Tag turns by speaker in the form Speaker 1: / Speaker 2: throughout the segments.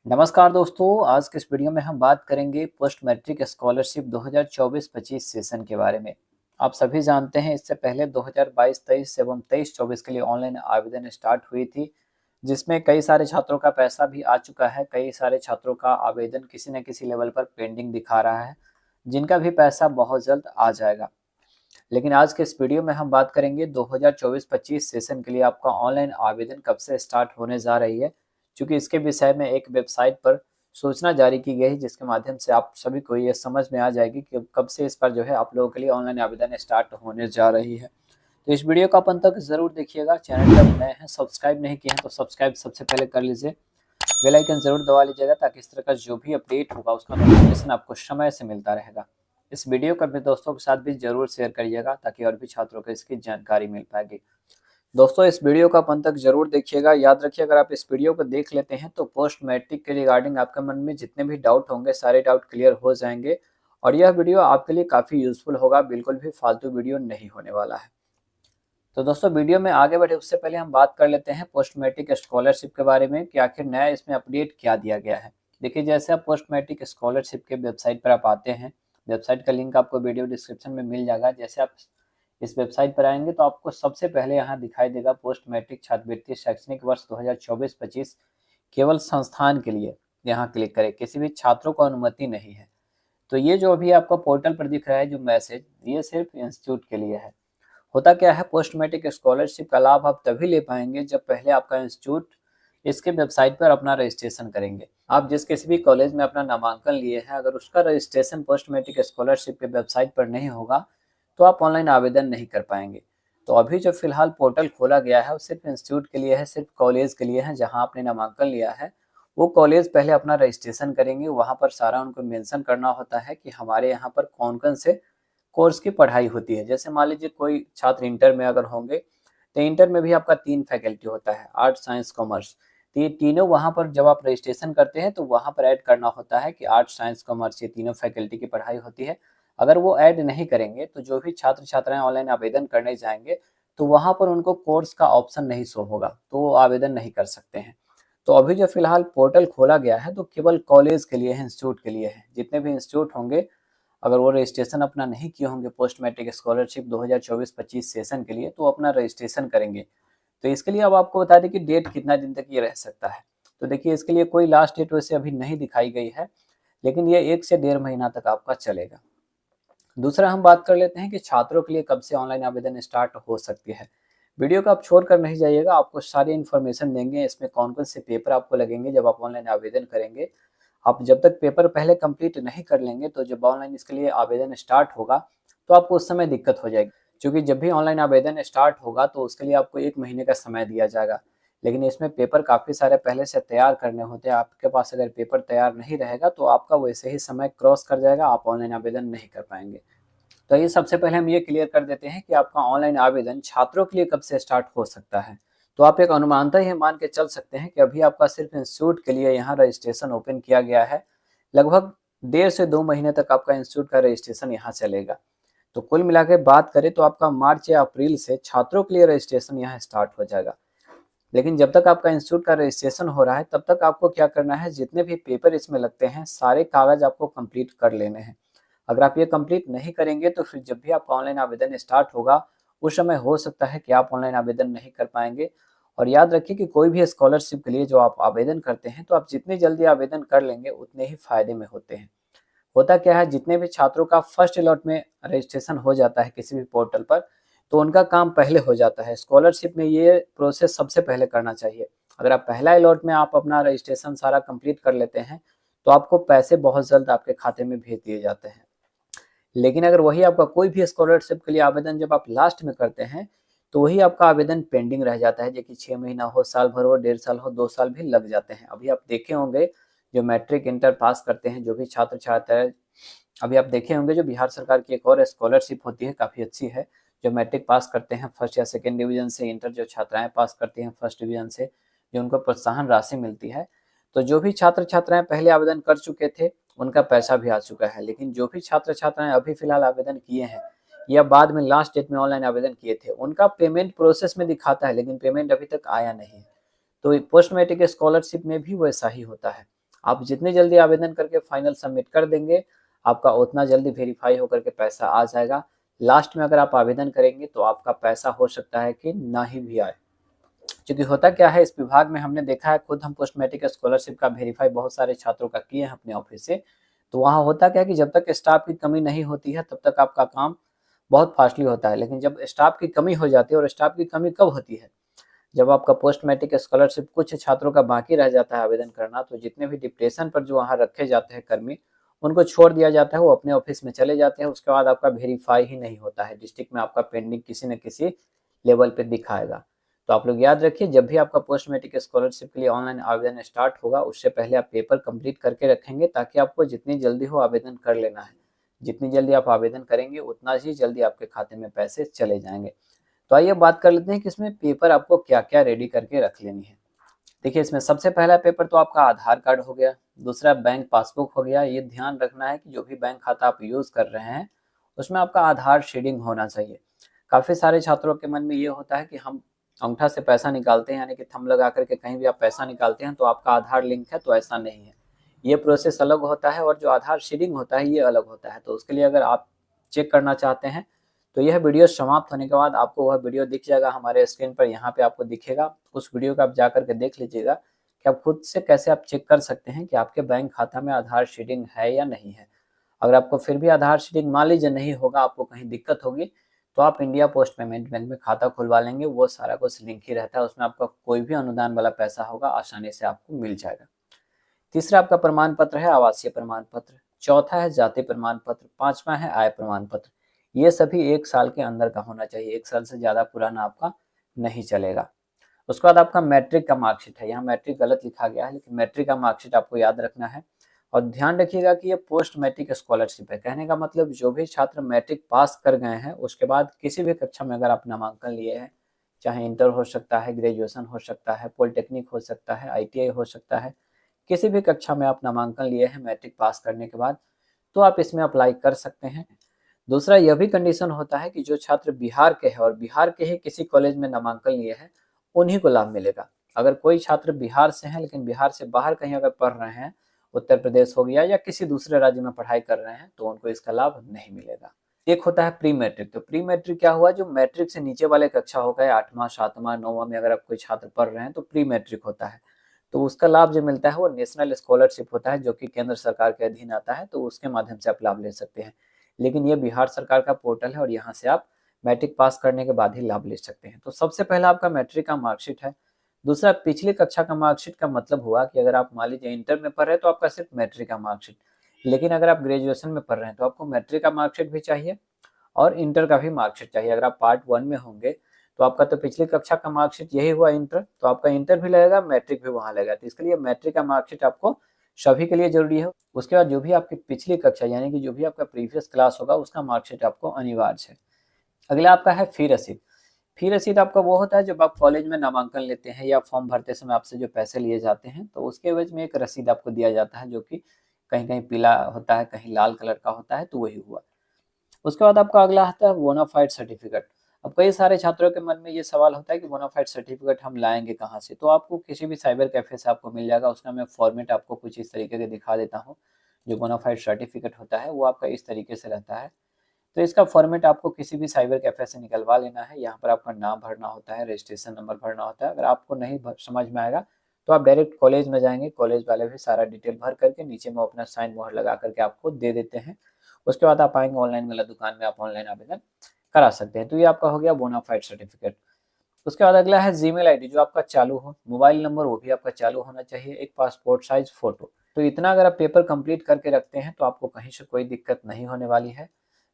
Speaker 1: नमस्कार दोस्तों, आज के इस वीडियो में हम बात करेंगे पोस्ट मैट्रिक स्कॉलरशिप 2024-25 सेशन के बारे में। आप सभी जानते हैं इससे पहले 2022-23 एवं 23-24 के लिए ऑनलाइन आवेदन स्टार्ट हुई थी, जिसमें कई सारे छात्रों का पैसा भी आ चुका है। कई सारे छात्रों का आवेदन किसी न किसी लेवल पर पेंडिंग दिखा रहा है, जिनका भी पैसा बहुत जल्द आ जाएगा। लेकिन आज के इस वीडियो में हम बात करेंगे 2024-25 सेशन के लिए आपका ऑनलाइन आवेदन कब से स्टार्ट होने जा रही है, क्योंकि इसके विषय में एक वेबसाइट पर सूचना जारी की गई है, जिसके माध्यम से आप सभी को ये समझ में आ जाएगी कि कब से इस पर जो है आप लोगों के लिए ऑनलाइन आवेदन स्टार्ट होने जा रही है। तो इस वीडियो को आप अंत तक जरूर देखिएगा। चैनल पर नए हैं, सब्सक्राइब नहीं किए हैं तो सब्सक्राइब सबसे पहले कर लीजिए। बेल आइकन जरूर दबा लीजिएगा ताकि इस तरह का जो भी अपडेट होगा उसका नोटिफिकेशन आपको समय से मिलता रहेगा। इस वीडियो को अपने दोस्तों के साथ भी जरूर शेयर करिएगा ताकि और भी छात्रों को इसकी जानकारी मिल पाएगी। दोस्तों, इस वीडियो को आप अंत तक जरूर देखिएगा। याद रखिए, अगर आप इस वीडियो को देख लेते हैं तो पोस्ट मैट्रिक के रिगार्डिंग आपके मन में जितने भी डाउट होंगे सारे डाउट क्लियर हो जाएंगे और यह वीडियो आपके लिए काफ़ी यूजफुल होगा। बिल्कुल भी फालतू वीडियो नहीं होने वाला है। तो दोस्तों, वीडियो में आगे बढ़े उससे पहले हम बात कर लेते हैं पोस्ट मैट्रिक स्कॉलरशिप के बारे में कि आखिर नया इसमें अपडेट क्या दिया गया है। देखिए, जैसे आप पोस्ट मैट्रिक स्कॉलरशिप के वेबसाइट पर आप आते हैं, वेबसाइट का लिंक आपको वीडियो डिस्क्रिप्शन में मिल जाएगा। जैसे आप इस वेबसाइट पर आएंगे तो आपको सबसे पहले यहाँ दिखाई देगा पोस्ट मैट्रिक छात्रवृत्ति शैक्षणिक वर्ष 2024-25 केवल संस्थान के लिए। यहाँ क्लिक करें, किसी भी छात्रों को अनुमति नहीं है। तो ये जो अभी आपको पोर्टल पर दिख रहा है जो मैसेज, ये सिर्फ इंस्टीट्यूट के लिए है। होता क्या है, पोस्ट मैट्रिक स्कॉलरशिप का लाभ आप तभी ले पाएंगे जब पहले आपका इंस्टीट्यूट इसके वेबसाइट पर अपना रजिस्ट्रेशन करेंगे। आप जिस किसी भी कॉलेज में अपना नामांकन लिए हैं, अगर उसका रजिस्ट्रेशन पोस्ट मैट्रिक स्कॉलरशिप के वेबसाइट पर नहीं होगा तो आप ऑनलाइन आवेदन नहीं कर पाएंगे। तो अभी जो फिलहाल पोर्टल खोला गया है वो सिर्फ इंस्टीट्यूट के लिए है, सिर्फ कॉलेज के लिए है। जहाँ आपने नामांकन लिया है वो कॉलेज पहले अपना रजिस्ट्रेशन करेंगे। वहाँ पर सारा उनको मेंशन करना होता है कि हमारे यहाँ पर कौन कौन से कोर्स की पढ़ाई होती है। जैसे मान लीजिए कोई छात्र इंटर में अगर होंगे तो इंटर में भी आपका 3 फैकल्टी होता है, आर्ट, साइंस, कॉमर्स। तो ये तीनों वहाँ पर जब आप रजिस्ट्रेशन करते हैं तो वहाँ पर ऐड करना होता है कि आर्ट, साइंस, कॉमर्स ये तीनों फैकल्टी की पढ़ाई होती है। अगर वो ऐड नहीं करेंगे तो जो भी छात्र छात्राएं ऑनलाइन आवेदन करने जाएंगे तो वहाँ पर उनको कोर्स का ऑप्शन नहीं शो होगा, तो वो आवेदन नहीं कर सकते हैं। तो अभी जो फिलहाल पोर्टल खोला गया है तो केवल कॉलेज के लिए है, इंस्टीट्यूट के लिए है। जितने भी इंस्टीट्यूट होंगे अगर वो रजिस्ट्रेशन अपना नहीं किए होंगे पोस्ट मैट्रिक स्कॉलरशिप 2024-25 सेशन के लिए तो अपना रजिस्ट्रेशन करेंगे। तो इसके लिए अब आपको बता दें कि डेट कितना दिन तक ये रह सकता है। तो देखिए, इसके लिए कोई लास्ट डेट वैसे अभी नहीं दिखाई गई है, लेकिन ये 1 से 1.5 महीना तक आपका चलेगा। दूसरा हम बात कर लेते हैं कि छात्रों के लिए कब से ऑनलाइन आवेदन स्टार्ट हो सकती है। वीडियो को आप छोड़ कर नहीं जाइएगा, आपको सारी इन्फॉर्मेशन देंगे। इसमें कौन कौन से पेपर आपको लगेंगे जब आप ऑनलाइन आवेदन करेंगे। आप जब तक पेपर पहले कंप्लीट नहीं कर लेंगे तो जब ऑनलाइन इसके लिए आवेदन स्टार्ट होगा तो आपको उस समय दिक्कत हो जाएगी, क्योंकि जब भी ऑनलाइन आवेदन स्टार्ट होगा तो उसके लिए आपको 1 महीने का समय दिया जाएगा। लेकिन इसमें पेपर काफ़ी सारे पहले से तैयार करने होते हैं। आपके पास अगर पेपर तैयार नहीं रहेगा तो आपका वैसे ही समय क्रॉस कर जाएगा, आप ऑनलाइन आवेदन नहीं कर पाएंगे। तो ये सबसे पहले हम ये क्लियर कर देते हैं कि आपका ऑनलाइन आवेदन छात्रों के लिए कब से स्टार्ट हो सकता है। तो आप एक अनुमानतः ये मान के चल सकते हैं कि अभी आपका सिर्फ इंस्टीट्यूट के लिए यहाँ रजिस्ट्रेशन ओपन किया गया है। लगभग 1.5 से 2 महीने तक आपका इंस्टीट्यूट का रजिस्ट्रेशन यहाँ चलेगा। तो कुल मिला के बात करें तो आपका मार्च या अप्रैल से छात्रों के लिए रजिस्ट्रेशन यहाँ स्टार्ट हो जाएगा। लेकिन जब तक आपका इंस्टीट्यूट का रजिस्ट्रेशन हो रहा है तब तक आपको क्या करना है, जितने भी पेपर इसमें लगते हैं सारे कागज आपको कंप्लीट कर लेने हैं। अगर आप ये कंप्लीट नहीं करेंगे तो फिर जब भी आपका ऑनलाइन आवेदन स्टार्ट होगा उस समय हो सकता है कि आप ऑनलाइन आवेदन नहीं कर पाएंगे। और याद रखिए कि कोई भी स्कॉलरशिप के लिए जो आप आवेदन करते हैं तो आप जितनी जल्दी आवेदन कर लेंगे उतने ही फायदे में होते हैं। होता क्या है, जितने भी छात्रों का फर्स्ट अलॉट में रजिस्ट्रेशन हो जाता है किसी भी पोर्टल पर तो उनका काम पहले हो जाता है। स्कॉलरशिप में ये प्रोसेस सबसे पहले करना चाहिए। अगर आप पहला अलॉट में आप अपना रजिस्ट्रेशन सारा कंप्लीट कर लेते हैं तो आपको पैसे बहुत जल्द आपके खाते में भेज दिए जाते हैं। लेकिन अगर वही आपका कोई भी स्कॉलरशिप के लिए आवेदन जब आप लास्ट में करते हैं तो वही आपका आवेदन पेंडिंग रह जाता है, जो कि 6 महीना हो, साल भर हो, 1.5 साल हो, 2 साल भी लग जाते हैं। अभी आप देखे होंगे जो मैट्रिक इंटर पास करते हैं जो भी छात्र छात्राएं, अभी आप देखे होंगे जो बिहार सरकार की एक और स्कॉलरशिप होती है, काफ़ी अच्छी है। जो मैट्रिक पास करते हैं फर्स्ट या सेकेंड डिवीजन से, इंटर जो छात्राएं पास करती हैं फर्स्ट डिवीजन से, जो उनको प्रोत्साहन राशि मिलती है। तो जो भी छात्र छात्राएं पहले आवेदन कर चुके थे उनका पैसा भी आ चुका है। लेकिन जो भी छात्र छात्राएं अभी फिलहाल आवेदन किए हैं या बाद में लास्ट डेट में ऑनलाइन आवेदन किए थे उनका पेमेंट प्रोसेस में दिखाता है, लेकिन पेमेंट अभी तक आया नहीं है। तो पोस्ट मैट्रिक स्कॉलरशिप में भी वैसा ही होता है। आप जितनी जल्दी आवेदन करके फाइनल सबमिट कर देंगे, आपका उतना जल्दी वेरीफाई होकर के पैसा आ जाएगा। लास्ट में अगर आप आवेदन करेंगे तो आपका पैसा हो सकता है कि ना ही भी आए। क्योंकि होता क्या है, इस विभाग में हमने देखा है, खुद हम पोस्ट मैट्रिक स्कॉलरशिप का वेरीफाई बहुत सारे छात्रों का किए हैं अपने ऑफिस से। तो वहाँ होता क्या है कि जब तक स्टाफ की कमी नहीं होती है तब तक आपका काम बहुत फास्टली होता है, लेकिन जब स्टाफ की कमी हो जाती है, और स्टाफ की कमी कब होती है, जब आपका पोस्ट मैट्रिक स्कॉलरशिप कुछ छात्रों का बाकी रह जाता है आवेदन करना, तो जितने भी डिप्टेशन पर जो वहाँ रखे जाते हैं कर्मी, उनको छोड़ दिया जाता है, वो अपने ऑफिस में चले जाते हैं। उसके बाद आपका वेरीफाई ही नहीं होता है, डिस्ट्रिक्ट में आपका पेंडिंग किसी न किसी लेवल पे दिखाएगा। तो आप लोग याद रखिए, जब भी आपका पोस्ट मैट्रिक स्कॉलरशिप के लिए ऑनलाइन आवेदन स्टार्ट होगा, उससे पहले आप पेपर कंप्लीट करके रखेंगे, ताकि आपको जितनी जल्दी हो आवेदन कर लेना है। जितनी जल्दी आप आवेदन करेंगे उतना ही जल्दी आपके खाते में पैसे चले जाएंगे। तो आइए बात कर लेते हैं कि इसमें पेपर आपको क्या क्या रेडी करके रख लेनी है। देखिए, इसमें सबसे पहला पेपर तो आपका आधार कार्ड हो गया, दूसरा बैंक पासबुक हो गया। ये ध्यान रखना है कि जो भी बैंक खाता आप यूज कर रहे हैं उसमें आपका आधार शेडिंग होना चाहिए। काफी सारे छात्रों के मन में ये होता है कि हम अंगूठा से पैसा निकालते हैं, यानी कि थंब लगा करके कहीं भी आप पैसा निकालते हैं तो आपका आधार लिंक है, तो ऐसा नहीं है। ये प्रोसेस अलग होता है, और जो आधार शेडिंग होता है ये अलग होता है। तो उसके लिए अगर आप चेक करना चाहते हैं तो यह वीडियो समाप्त होने के बाद आपको वह वीडियो दिख जाएगा हमारे स्क्रीन पर, यहाँ पे आपको दिखेगा। उस वीडियो को आप जा करके देख लीजिएगा कि आप खुद से कैसे आप चेक कर सकते हैं कि आपके बैंक खाता में आधार शेडिंग है या नहीं है। अगर आपको फिर भी आधार शेडिंग मान लीजिए नहीं होगा, आपको कहीं दिक्कत होगी, तो आप इंडिया पोस्ट पेमेंट बैंक में खाता खुलवा लेंगे। वो सारा कुछ लिंक ही रहता है, उसमें आपका कोई भी अनुदान वाला पैसा होगा आसानी से आपको मिल जाएगा। तीसरा आपका प्रमाण पत्र है आवासीय प्रमाण पत्र, चौथा है जाति प्रमाण पत्र, पांचवा है आय प्रमाण पत्र। ये सभी 1 साल के अंदर का होना चाहिए, 1 साल से ज्यादा पुराना आपका नहीं चलेगा। उसके बाद आपका मैट्रिक का मार्कशीट है, यहाँ मैट्रिक गलत लिखा गया है, लेकिन मैट्रिक का मार्कशीट आपको याद रखना है। और ध्यान रखिएगा कि ये पोस्ट मैट्रिक स्कॉलरशिप है, कहने का मतलब जो भी छात्र मैट्रिक पास कर गए हैं उसके बाद किसी भी कक्षा में अगर आप नामांकन लिए हैं, चाहे इंटर हो सकता है, ग्रेजुएशन हो सकता है, पॉलिटेक्निक हो सकता है, ITI हो सकता है, किसी भी कक्षा में आप नामांकन लिए हैं मैट्रिक पास करने के बाद, तो आप इसमें अप्लाई कर सकते हैं। दूसरा यह भी कंडीशन होता है कि जो छात्र बिहार के हैं और बिहार के ही किसी कॉलेज में नामांकन लिए हैं, उन्हीं को लाभ मिलेगा। अगर कोई छात्र बिहार से हैं लेकिन बिहार से बाहर कहीं अगर पढ़ रहे हैं, उत्तर प्रदेश हो गया या किसी दूसरे राज्य में पढ़ाई कर रहे हैं, तो उनको इसका लाभ नहीं मिलेगा। एक होता है प्री मैट्रिक। तो प्री मैट्रिक क्या हुआ, जो मैट्रिक से नीचे वाले कक्षा हो गए, 8वां 7वां 9वां में अगर आप कोई छात्र पढ़ रहे हैं तो प्री मैट्रिक होता है। तो उसका लाभ जो मिलता है वो नेशनल स्कॉलरशिप होता है, जो कि केंद्र सरकार के अधीन आता है, तो उसके माध्यम से आप लाभ ले सकते हैं। लेकिन ये बिहार सरकार का पोर्टल है और यहाँ से आप मैट्रिक पास करने के बाद ही लाभ ले सकते हैं। तो सबसे पहला आपका मैट्रिक का मार्कशीट है। दूसरा पिछली कक्षा का मार्कशीट का मतलब हुआ कि अगर आप मान लीजिए इंटर में पढ़ रहे हैं तो आपका सिर्फ मैट्रिक का मार्कशीट, लेकिन अगर आप ग्रेजुएशन में पढ़ रहे हैं तो आपको मैट्रिक का मार्कशीट भी चाहिए और इंटर का भी मार्कशीट चाहिए। अगर आप पार्ट 1 में होंगे तो आपका तो पिछली कक्षा का मार्कशीट यही हुआ इंटर, तो आपका इंटर भी लगेगा, मैट्रिक भी वहाँ लगेगा। तो इसके लिए मैट्रिक का मार्कशीट आपको सभी के लिए जरूरी है। उसके बाद जो भी आपकी पिछली कक्षा यानी कि जो भी आपका प्रीवियस क्लास होगा उसका मार्कशीट आपको अनिवार्य है। अगला आपका है फी रसीद। फी रसीद आपका वो होता है जब आप कॉलेज में नामांकन लेते हैं या फॉर्म भरते समय आपसे जो पैसे लिए जाते हैं, तो उसके एवज में एक रसीद आपको दिया जाता है, जो कि कहीं कहीं पीला होता है, कहीं लाल कलर का होता है, तो वही हुआ। उसके बाद आपका अगला आता है बोनाफाइड सर्टिफिकेट। अब कई सारे छात्रों के मन में ये सवाल होता है कि बोनाफाइड सर्टिफिकेट हम लाएंगे कहाँ से, तो आपको किसी भी साइबर कैफे से आपको मिल जाएगा। उसका मैं फॉर्मेट आपको कुछ इस तरीके के दिखा देता हूँ। जो बोनाफाइड सर्टिफिकेट होता है वो आपका इस तरीके से रहता है। तो इसका फॉर्मेट आपको किसी भी साइबर कैफे से निकलवा लेना है। यहाँ पर आपका नाम भरना होता है, रजिस्ट्रेशन नंबर भरना होता है। अगर आपको नहीं समझ में आएगा तो आप डायरेक्ट कॉलेज में जाएंगे, कॉलेज वाले भी सारा डिटेल भर करके नीचे में अपना साइन मोहर लगा करके आपको दे देते हैं। उसके बाद आप आएंगे ऑनलाइन वाला दुकान में, आप ऑनलाइन आवेदन करा सकते हैं। तो ये आपका हो गया बोनाफाइड सर्टिफिकेट। उसके बाद अगला है जीमेल आईडी, जो आपका चालू हो, मोबाइल नंबर वो भी आपका चालू होना चाहिए, एक पासपोर्ट साइज फोटो। तो इतना अगर आप पेपर कंप्लीट करके रखते हैं तो आपको कहीं से कोई दिक्कत नहीं होने वाली है।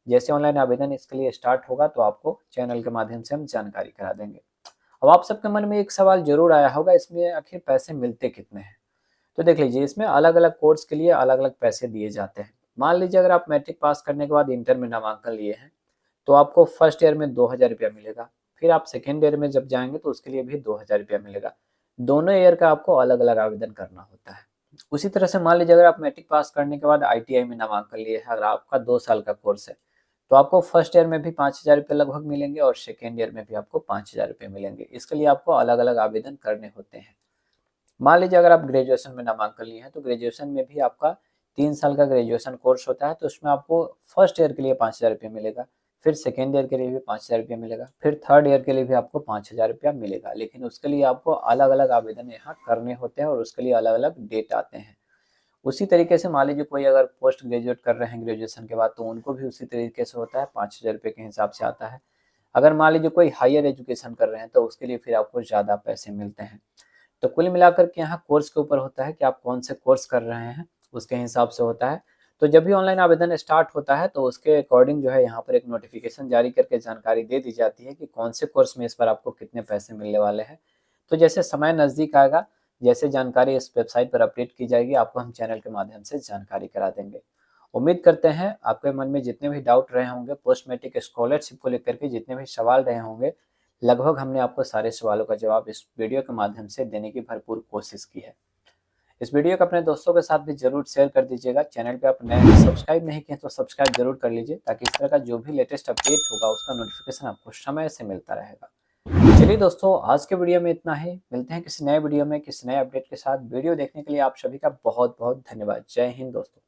Speaker 1: जैसे ऑनलाइन आवेदन इसके लिए स्टार्ट होगा तो आपको चैनल के माध्यम से हम जानकारी करा देंगे। अब आप सबके मन में एक सवाल जरूर आया होगा, इसमें आखिर पैसे मिलते कितने हैं। तो देख लीजिए, इसमें अलग अलग कोर्स के लिए अलग अलग पैसे दिए जाते हैं। मान लीजिए अगर आप मैट्रिक पास करने के बाद इंटर में नामांकन लिए हैं तो आपको फर्स्ट ईयर में 2000 रुपया मिलेगा। फिर आप सेकेंड ईयर में जब जाएंगे तो उसके लिए भी 2000 रुपया मिलेगा। दोनों ईयर का आपको अलग अलग आवेदन करना होता है। उसी तरह से मान लीजिए अगर आप मैट्रिक पास करने के बाद ITI में नामांकन लिए हैं, अगर आपका 2 साल का कोर्स है, तो आपको फर्स्ट ईयर में भी 5000 रुपये लगभग मिलेंगे और सेकेंड ईयर में भी आपको 5000 रुपये मिलेंगे। इसके लिए आपको अलग अलग आवेदन करने होते हैं। मान लीजिए अगर आप ग्रेजुएशन में नामांकन लिए हैं तो ग्रेजुएशन में भी आपका 3 साल का ग्रेजुएशन कोर्स होता है, तो उसमें आपको फर्स्ट ईयर के लिए 5,000 रुपये मिलेगा, फिर सेकेंड ईयर के लिए भी 5,000 रुपये मिलेगा, फिर थर्ड ईयर के लिए भी आपको 5,000 रुपया मिलेगा। लेकिन उसके लिए आपको अलग-अलग आवेदन यहाँ करने होते हैं और उसके लिए अलग-अलग डेट आते हैं। उसी तरीके से मान लीजिए कोई अगर पोस्ट ग्रेजुएट कर रहे हैं ग्रेजुएशन के बाद, तो उनको भी उसी तरीके से होता है, 5,000 रुपये के हिसाब से आता है। अगर मान लीजिए कोई हायर एजुकेशन कर रहे हैं तो उसके लिए फिर आपको ज़्यादा पैसे मिलते हैं। तो कुल मिलाकर के यहाँ कोर्स के ऊपर होता है कि आप कौन से कोर्स कर रहे हैं, उसके हिसाब से होता है। तो जब भी ऑनलाइन आवेदन स्टार्ट होता है तो उसके अकॉर्डिंग जो है यहाँ पर एक नोटिफिकेशन जारी करके जानकारी दे दी जाती है कि कौन से कोर्स में इस बार आपको कितने पैसे मिलने वाले हैं। तो जैसे समय नज़दीक आएगा, जैसे जानकारी इस वेबसाइट पर अपडेट की जाएगी, आपको हम चैनल के माध्यम से जानकारी करा देंगे। उम्मीद करते हैं आपके मन में जितने भी डाउट रहे होंगे, पोस्ट मैट्रिक स्कॉलरशिप को लेकर के जितने भी सवाल रहे होंगे, लगभग हमने आपको सारे सवालों का जवाब इस वीडियो के माध्यम से देने की भरपूर कोशिश की है। इस वीडियो को अपने दोस्तों के साथ भी जरूर शेयर कर दीजिएगा। चैनल पे आप नए हैं, सब्सक्राइब नहीं किए तो सब्सक्राइब जरूर कर लीजिए, ताकि इस तरह का जो भी लेटेस्ट अपडेट होगा उसका नोटिफिकेशन आपको समय से मिलता रहेगा। चलिए दोस्तों, आज के वीडियो में इतना ही। मिलते हैं किसी नए वीडियो में किसी नए अपडेट के साथ। वीडियो देखने के लिए आप सभी का बहुत बहुत धन्यवाद। जय हिंद दोस्तों।